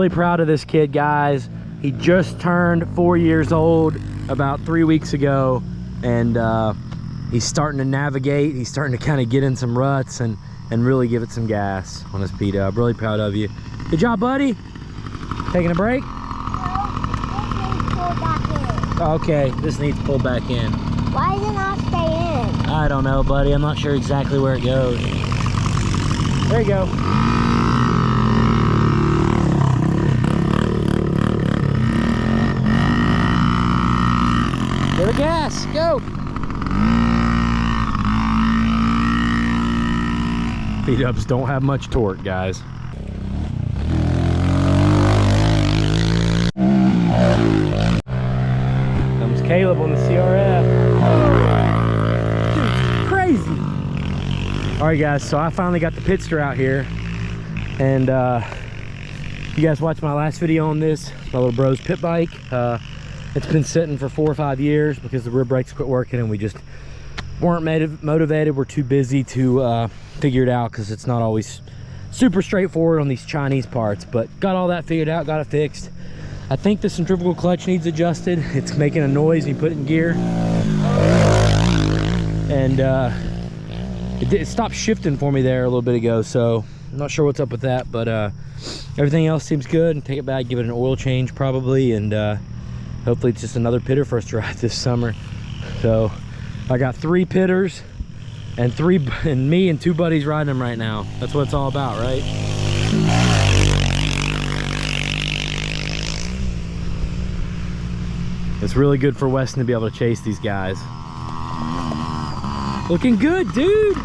really proud of this kid, guys. He just turned 4 years old about 3 weeks ago, and he's starting to navigate. He's starting to kind of get in some ruts and really give it some gas on his P-dub. Really proud of you. Good job, buddy. Taking a break? Okay, this needs pulled back in. Why does it not stay in? I don't know, buddy. I'm not sure exactly where it goes. There you go. Give it gas. Go. P-dubs don't have much torque, guys. Comes Caleb on the CRF. Dude, crazy. All right, guys, so I finally got the pitster out here, and you guys watched my last video on this. It's my little bro's pit bike. It's been sitting for 4 or 5 years because the rear brakes quit working, and we just weren't motivated. We're too busy to figure it out because it's not always super straightforward on these Chinese parts. But got all that figured out, got it fixed. I think the centrifugal clutch needs adjusted. It's making a noise when you put it in gear, and it stopped shifting for me there a little bit ago, so I'm not sure what's up with that. But everything else seems good. And take it back, give it an oil change probably, and hopefully it's just another pitter for us to ride this summer. So I got 3 pitters and me and 2 buddies riding them right now. That's what it's all about, right? It's really good for Weston to be able to chase these guys. Looking good, dude.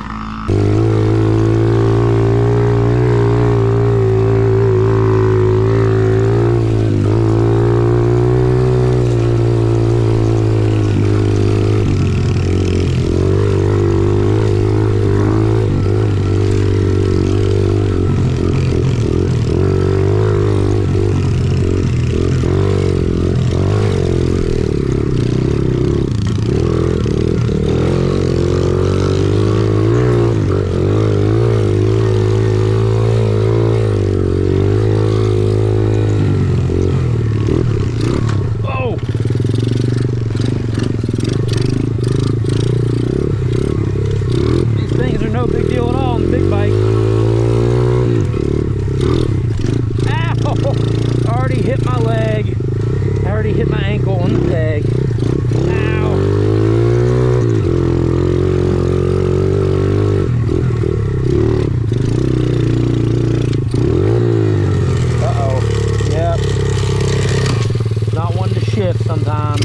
Sometimes.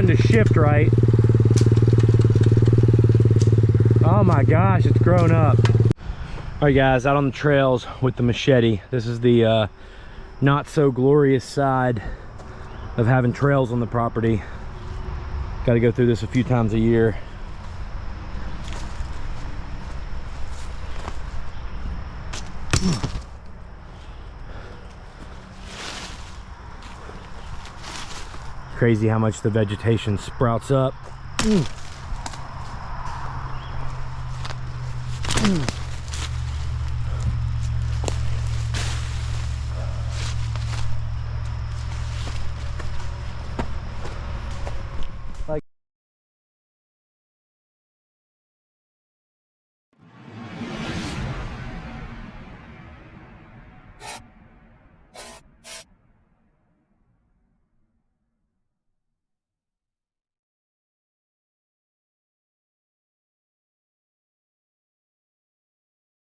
To shift right. Oh my gosh, it's grown up. All right, guys, out on the trails with the machete. This is the not so glorious side of having trails on the property. Got to go through this a few times a year. Crazy how much the vegetation sprouts up.